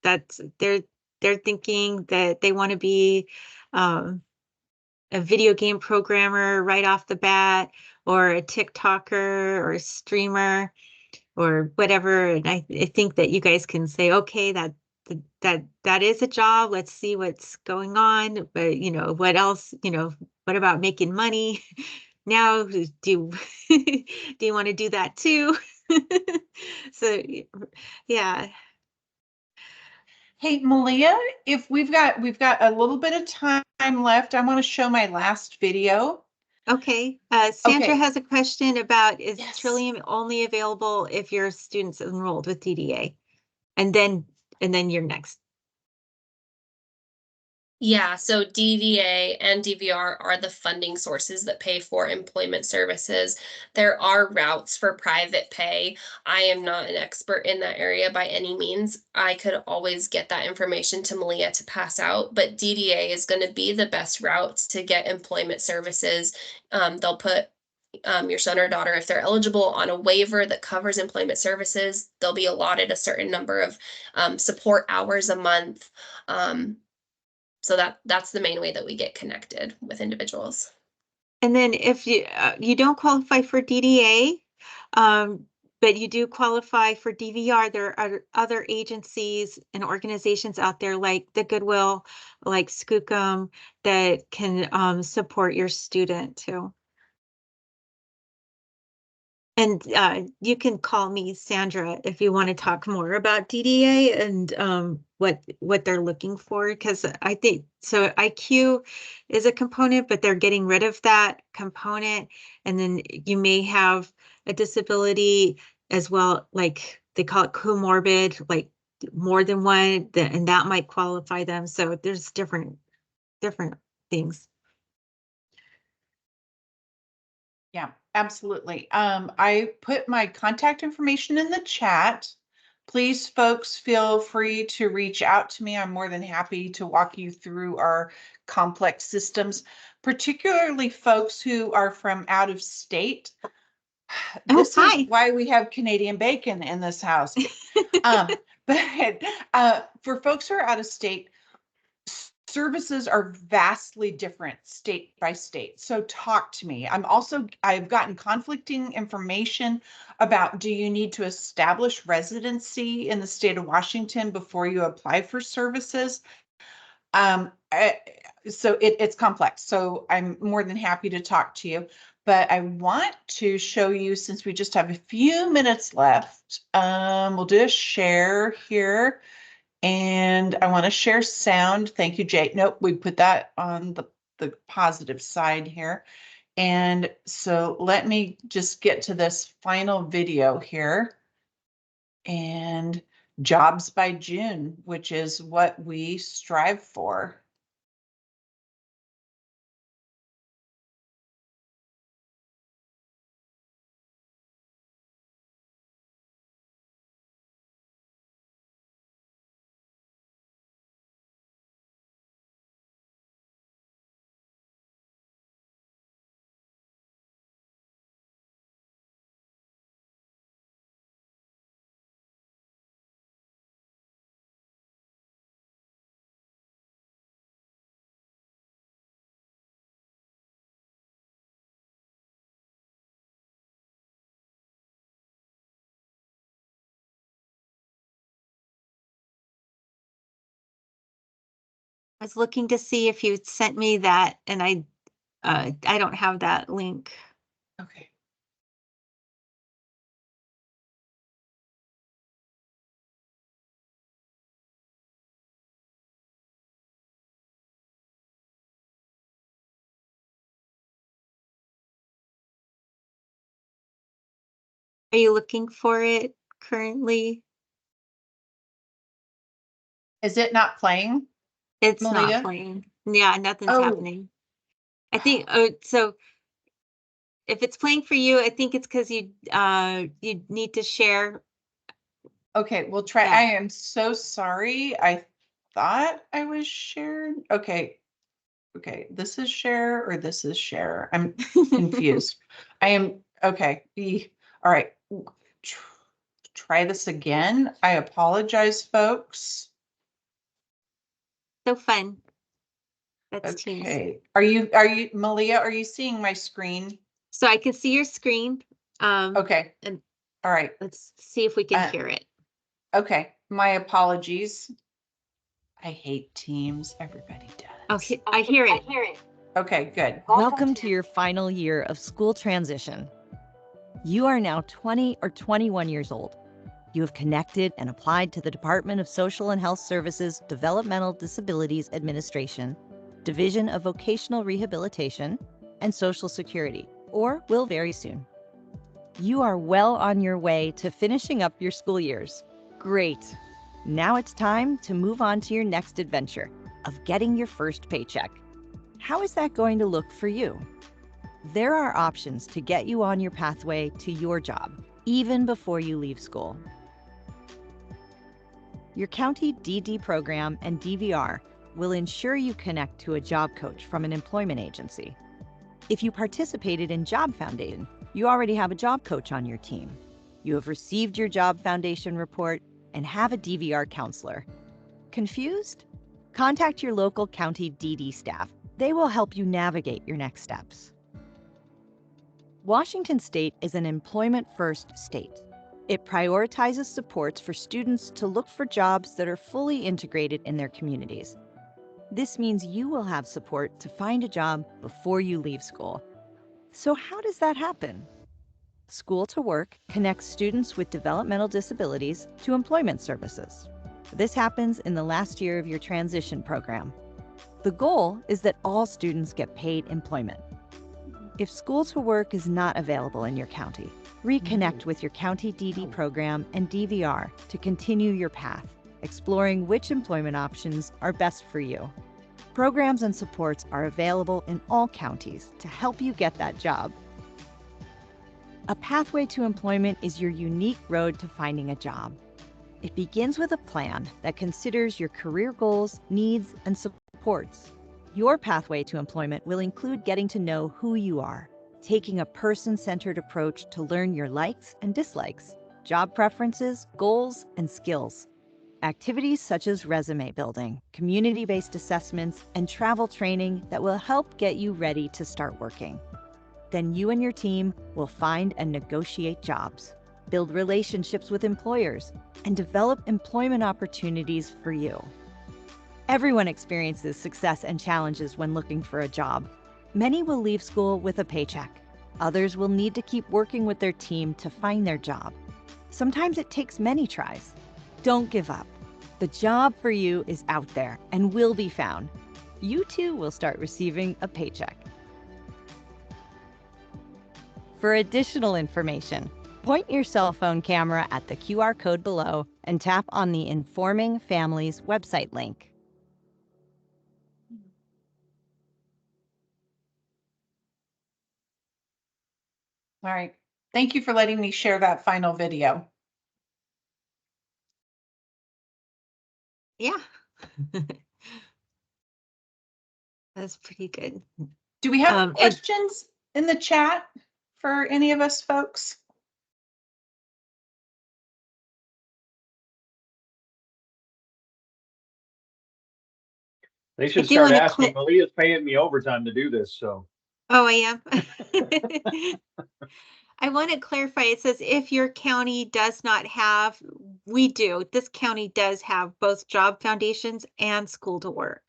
that they're thinking that they want to be a video game programmer right off the bat, or a TikToker or a streamer or whatever. And I think that you guys can say, okay, that is a job. Let's see what's going on. But what else? What about making money? Now, do do you want to do that too? So, yeah. Hey, Malia, if we've got a little bit of time left, I want to show my last video. Okay. Sandra Okay. has a question about, is Yes. Trillium only available if your student's enrolled with DDA? And then you're next. Yeah, so DVA and DVR are the funding sources that pay for employment services. There are routes for private pay. I am not an expert in that area by any means. I could always get that information to Malia to pass out, but DDA is going to be the best route to get employment services. They'll put your son or daughter, if they're eligible, on a waiver that covers employment services. They'll be allotted a certain number of support hours a month. So that's the main way that we get connected with individuals. And then if you don't qualify for DDA, but you do qualify for DVR, there are other agencies and organizations out there like the Goodwill, like Skookum, that can support your student too. And you can call me Sandra if you want to talk more about DDA and what they're looking for, because I think so IQ is a component, but they're getting rid of that component, and then you may have a disability as well, like they call it comorbid, like more than one, and that might qualify them. So there's different things. Yeah, absolutely. I put my contact information in the chat. Please, folks, feel free to reach out to me. I'm more than happy to walk you through our complex systems, particularly folks who are from out of state. This is why we have Canadian bacon in this house. But for folks who are out of state, services are vastly different state by state. So talk to me. I've gotten conflicting information about, do you need to establish residency in the state of Washington before you apply for services? So it's complex. So I'm more than happy to talk to you. But I want to show you, since we just have a few minutes left, we'll do a share here. And I want to share sound. Thank you, Jay. Nope, we put that on the positive side here. And so let me just get to this final video here. And jobs by June, which is what we strive for. I was looking to see if you sent me that, and I don't have that link. Okay. Are you looking for it currently? Is it not playing? It's Malia? not playing. Yeah, nothing's Oh. happening. I think, so if it's playing for you, I think it's because you need to share. Okay, we'll try. Yeah. I am so sorry. I thought I was shared. Okay. Okay, this is share or this is share. I'm confused. I am, okay. All right. Try this again. I apologize, folks. So fun. That's Teams. Okay. Malia, are you seeing my screen? So I can see your screen. Okay. And All right. let's see if we can hear it. Okay. My apologies. I hate Teams. Everybody does. Oh, I hear it. Okay, good. Welcome to your final year of school transition. You are now 20 or 21 years old. You have connected and applied to the Department of Social and Health Services Developmental Disabilities Administration, Division of Vocational Rehabilitation, and Social Security, or will very soon. You are well on your way to finishing up your school years. Great. Now it's time to move on to your next adventure of getting your first paycheck. How is that going to look for you? There are options to get you on your pathway to your job, even before you leave school. Your county DD program and DVR will ensure you connect to a job coach from an employment agency. If you participated in Job Foundation, you already have a job coach on your team. You have received your Job Foundation report and have a DVR counselor. Confused? Contact your local county DD staff. They will help you navigate your next steps. Washington State is an employment-first state. It prioritizes supports for students to look for jobs that are fully integrated in their communities. This means you will have support to find a job before you leave school. So how does that happen? School to Work connects students with developmental disabilities to employment services. This happens in the last year of your transition program. The goal is that all students get paid employment. If School to Work is not available in your county, reconnect with your county DD program and DVR to continue your path, exploring which employment options are best for you. Programs and supports are available in all counties to help you get that job. A pathway to employment is your unique road to finding a job. It begins with a plan that considers your career goals, needs, and supports. Your pathway to employment will include getting to know who you are, taking a person-centered approach to learn your likes and dislikes, job preferences, goals, and skills. Activities such as resume building, community-based assessments, and travel training that will help get you ready to start working. Then you and your team will find and negotiate jobs, build relationships with employers, and develop employment opportunities for you. Everyone experiences success and challenges when looking for a job. Many will leave school with a paycheck. Others will need to keep working with their team to find their job. Sometimes it takes many tries. Don't give up. The job for you is out there and will be found. You too will start receiving a paycheck. For additional information, Point your cell phone camera at the QR code below and tap on the Informing Families website link. All right. Thank you for letting me share that final video. Yeah. That's pretty good. Do we have And- questions in the chat for any of us folks? They should do start wanna asking. Malia's paying me overtime to do this, so. Oh, I am. I want to clarify, it says if your county does not have, we do, this county does have both job foundations and school to work.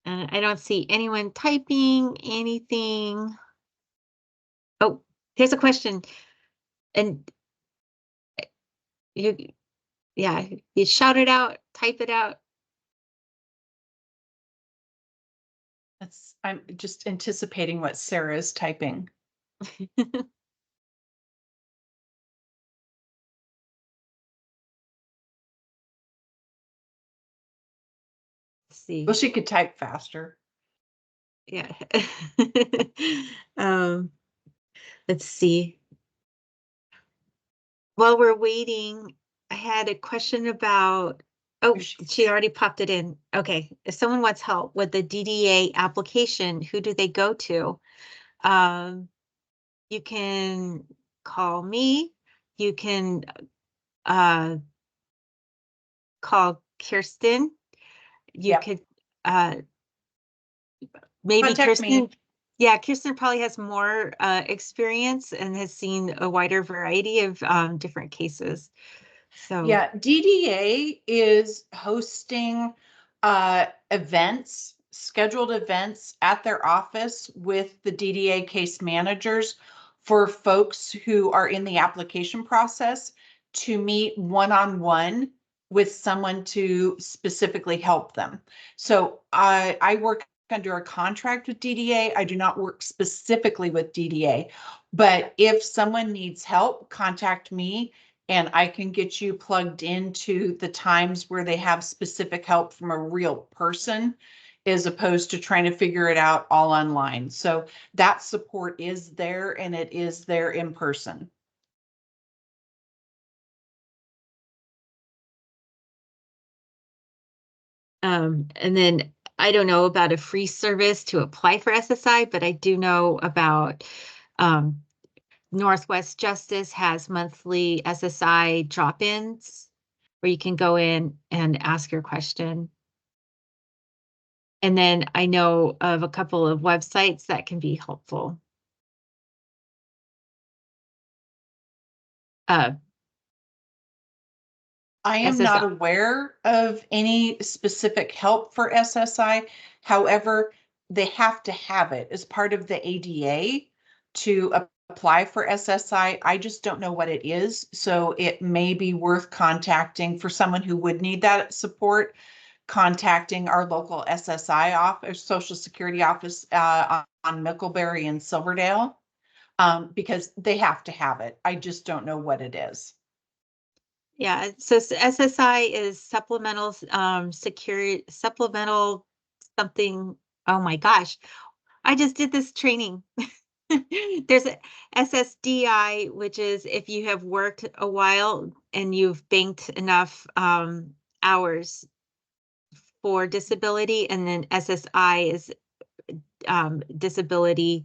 And I don't see anyone typing anything. Oh, here's a question. And you, yeah, you shout it out, type it out. I'm just anticipating what Sarah is typing. Let's see. Well, she could type faster. Yeah. Let's see. While we're waiting, I had a question about, oh, she already popped it in. Okay, if someone wants help with the DDA application, who do they go to? You can call me. You can call Kirsten. You Yep. could maybe Contact Kirsten. me. Yeah, Kirsten probably has more experience and has seen a wider variety of different cases. So Yeah, DDA is hosting events, scheduled events at their office with the DDA case managers for folks who are in the application process to meet one-on-one with someone to specifically help them. So I work under a contract with DDA. I do not work specifically with DDA, but if someone needs help, contact me and I can get you plugged into the times where they have specific help from a real person as opposed to trying to figure it out all online. So that support is there and it is there in person. and then I don't know about a free service to apply for SSI, but I do know about Northwest Justice has monthly SSI drop-ins where you can go in and ask your question. And then I know of a couple of websites that can be helpful. I am SSI. not aware of any specific help for SSI. However, they have to have it as part of the ADA to apply for SSI. I just don't know what it is. So it may be worth contacting for someone who would need that support, contacting our local SSI office, Social Security office on Mickleberry and Silverdale, because they have to have it. I just don't know what it is. Yeah, so SSI is supplemental security, supplemental something. Oh my gosh, I just did this training. There's a SSDI, which is if you have worked a while and you've banked enough hours for disability, and then SSI is disability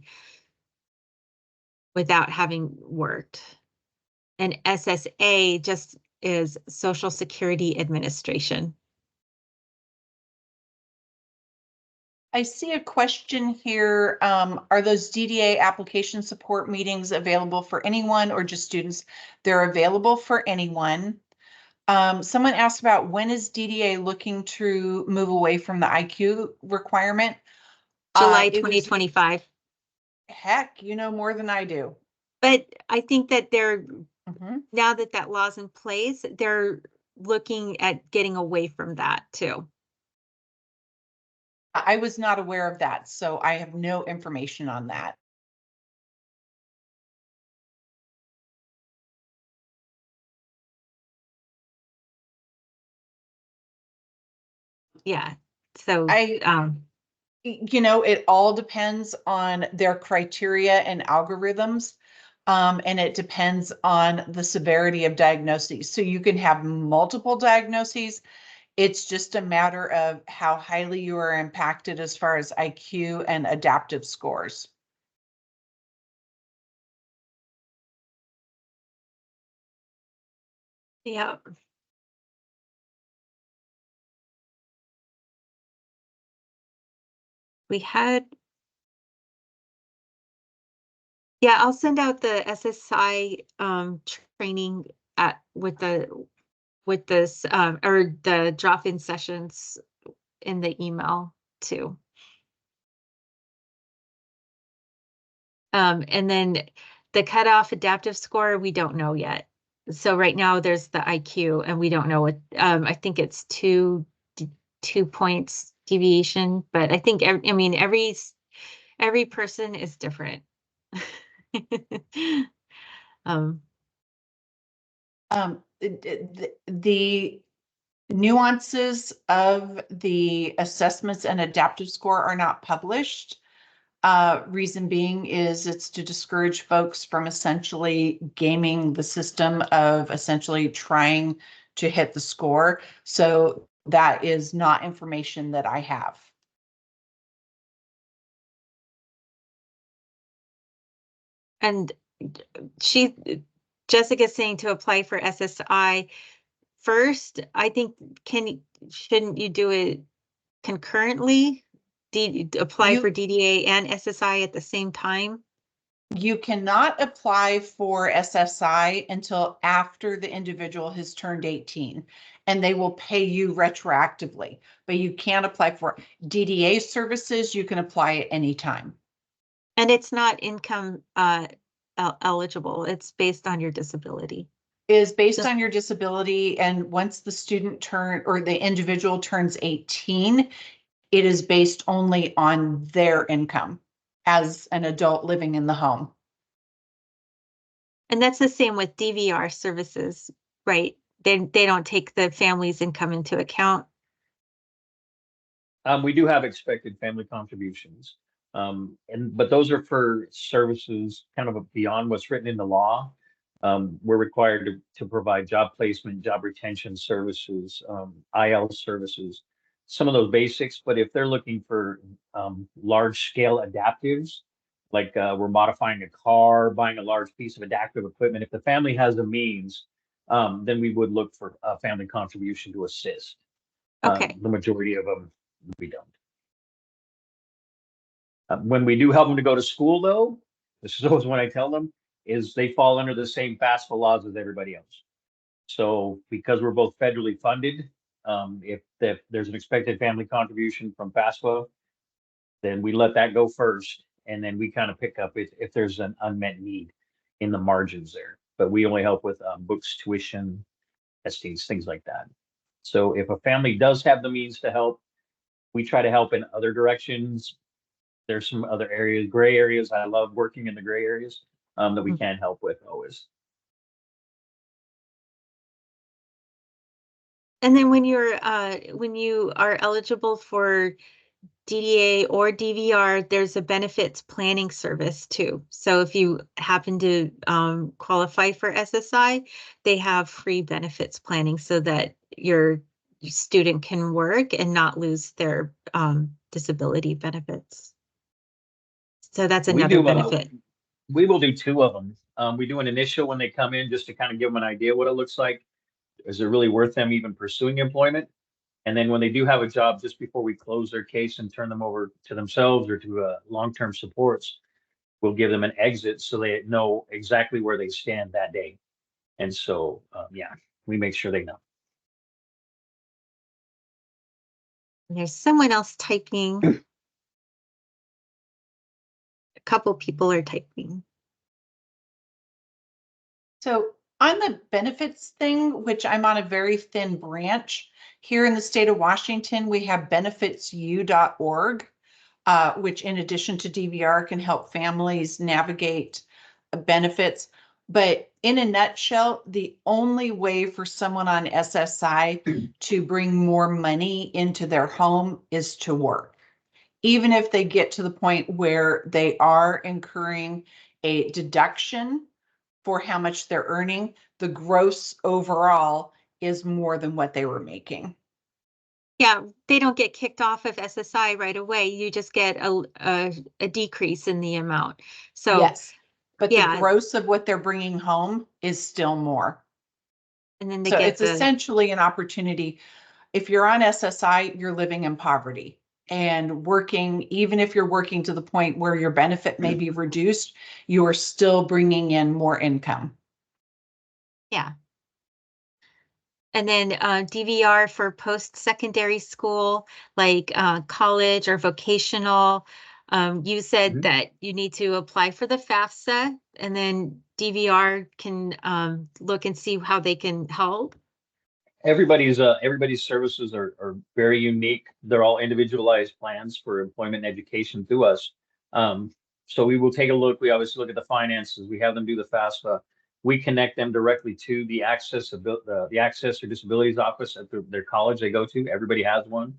without having worked. And SSA just is Social Security Administration. I see a question here. Are those DDA application support meetings available for anyone or just students? They're available for anyone. Someone asked about when is DDA looking to move away from the IQ requirement? July It was- 2025. Heck, you know more than I do. But I think that they're, Mhm. now that that law's in place, they're looking at getting away from that too. I was not aware of that, so I have no information on that. Yeah, so, You know, it all depends on their criteria and algorithms. And it depends on the severity of diagnoses. So you can have multiple diagnoses. It's just a matter of how highly you are impacted as far as IQ and adaptive scores. yeah. We had, yeah, I'll send out the SSI training with this or the drop-in sessions in the email too. And then the cutoff adaptive score, we don't know yet. So right now there's the IQ and we don't know what, I think it's 2 points deviation, but I think, I mean, every person is different. The nuances of the assessments and adaptive score are not published. Reason being is it's to discourage folks from essentially gaming the system of essentially trying to hit the score. So that is not information that I have. And Jessica's saying to apply for SSI first. I think, shouldn't you do it concurrently? Apply for DDA and SSI at the same time? You cannot apply for SSI until after the individual has turned 18, and they will pay you retroactively, but you can't apply for DDA services. You can apply at any time. And it's not income eligible. It's based on your disability. Is based on your disability, and once the student or the individual turns 18, it is based only on their income as an adult living in the home. And that's the same with DVR services, right? They don't take the family's income into account. We do have expected family contributions, but those are for services kind of beyond what's written in the law. We're required to provide job placement, job retention services, IL services, some of those basics. But if they're looking for large scale adaptives, like we're modifying a car, buying a large piece of adaptive equipment, if the family has the means, then we would look for a family contribution to assist. Okay. The majority of them, we don't. When we do help them to go to school, though, this is always when I tell them, is they fall under the same FAFSA laws as everybody else. So because we're both federally funded, if there's an expected family contribution from FAFSA, then we let that go first. And then we kind of pick up if there's an unmet need in the margins there. But we only help with books, tuition, testings, things like that. So if a family does have the means to help, we try to help in other directions. There's some other areas, gray areas. I love working in the gray areas that we can help with always. And then when you are eligible for DDA or DVR, there's a benefits planning service too. So if you happen to qualify for SSI, they have free benefits planning so that your student can work and not lose their disability benefits. So that's another benefit. We will do 2 of them. We do an initial when they come in just to kind of give them an idea what it looks like. Is it really worth them even pursuing employment? And then when they do have a job, just before we close their case and turn them over to themselves or to long-term supports, we'll give them an exit so they know exactly where they stand that day. And so, yeah, we make sure they know. There's someone else typing. A couple people are typing. So on the benefits thing, which I'm on a very thin branch, Here in the state of Washington, we have benefitsu.org, which in addition to DVR can help families navigate benefits. But in a nutshell, the only way for someone on SSI to bring more money into their home is to work. Even if they get to the point where they are incurring a deduction for how much they're earning, the gross overall is more than what they were making. Yeah, they don't get kicked off of SSI right away. You just get a decrease in the amount. So yes, but yeah, the gross of what they're bringing home is still more. and then they So get it's essentially an opportunity. If you're on SSI, you're living in poverty and working, even if you're working to the point where your benefit may be reduced, you are still bringing in more income. yeah. And then DVR for post-secondary school, like college or vocational. You said that you need to apply for the FAFSA, and then DVR can look and see how they can help. Everybody's services are very unique. They're all individualized plans for employment and education through us. So we will take a look. We obviously look at the finances. We have them do the FAFSA. We connect them directly to the Access or Disabilities office at their college they go to. Everybody has one,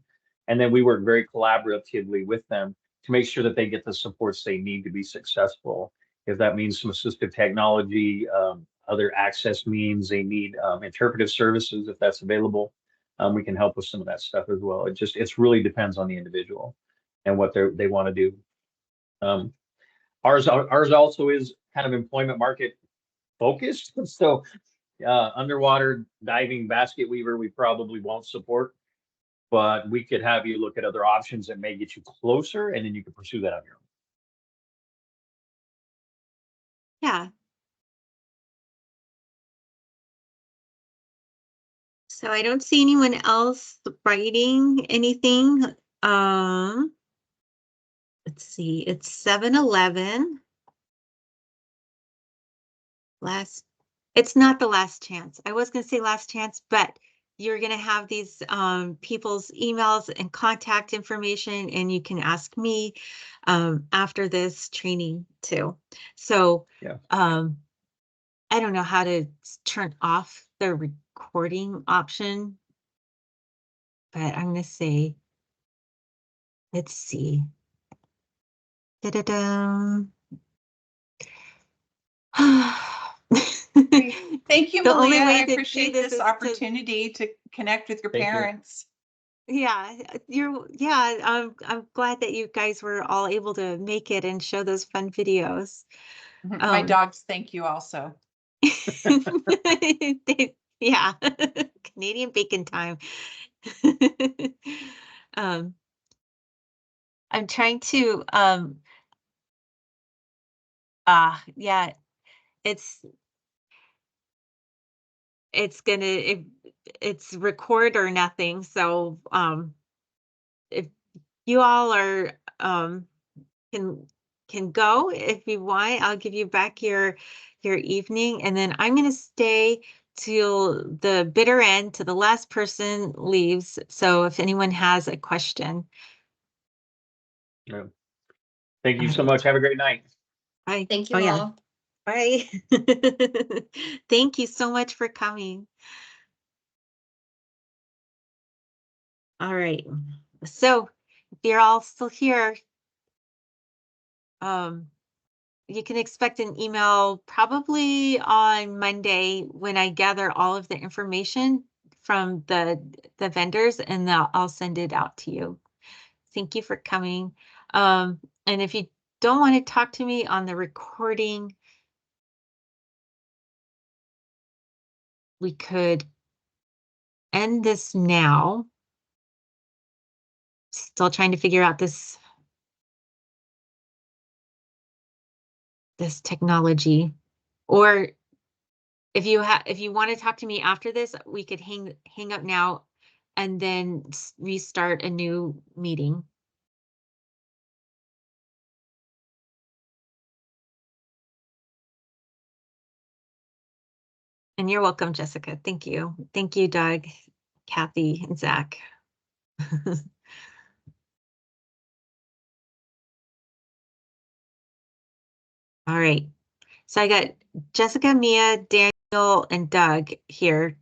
and then we work very collaboratively with them to make sure that they get the supports they need to be successful. If that means some assistive technology, other access means, they need interpretive services if that's available. We can help with some of that stuff as well. It really depends on the individual and what they want to do. Ours also is kind of employment market focused. So underwater diving basket weaver, we probably won't support, but we could have you look at other options that may get you closer, and then you can pursue that on your own. Yeah. So I don't see anyone else writing anything. Let's see, it's 7:11. It's not the last chance. I was going to say last chance, but you're going to have these people's emails and contact information, and you can ask me after this training too. So yeah. I don't know how to turn off the recording option, but I'm going to say, let's see. Da-da-da. Thank you, The only Malia. way I to do appreciate this this is opportunity to connect with your Thank you. parents. Yeah, I'm glad that you guys were all able to make it and show those fun videos. My dogs thank you also. Yeah, Canadian bacon time. I'm trying to yeah, it's it's record or nothing. So if you all are can go if you want, I'll give you back your evening, and then I'm going to stay till the bitter end, to the last person leaves. So if anyone has a question. Yeah. Thank you so much. Have a great night. Bye. Thank you Oh, yeah. all. Bye. Thank you so much for coming. All right. So if you're all still here, you can expect an email probably on Monday when I gather all of the information from the vendors, and I'll send it out to you. Thank you for coming. And if you don't want to talk to me on the recording, we could end this now. Still trying to figure out this technology. Or if you want to talk to me after this, we could hang up now and then restart a new meeting. And you're welcome, Jessica. Thank you. Thank you, Doug. Kathy and Zach. All right. So I got Jessica, Mia, Daniel, and Doug here.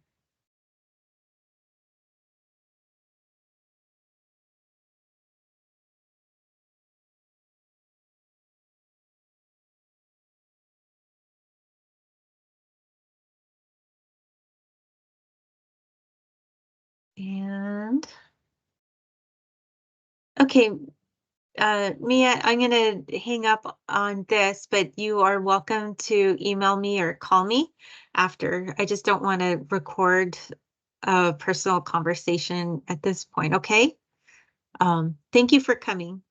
And okay, Mia, I'm going to hang up on this, but you are welcome to email me or call me after. I just don't want to record a personal conversation at this point, okay? Thank you for coming.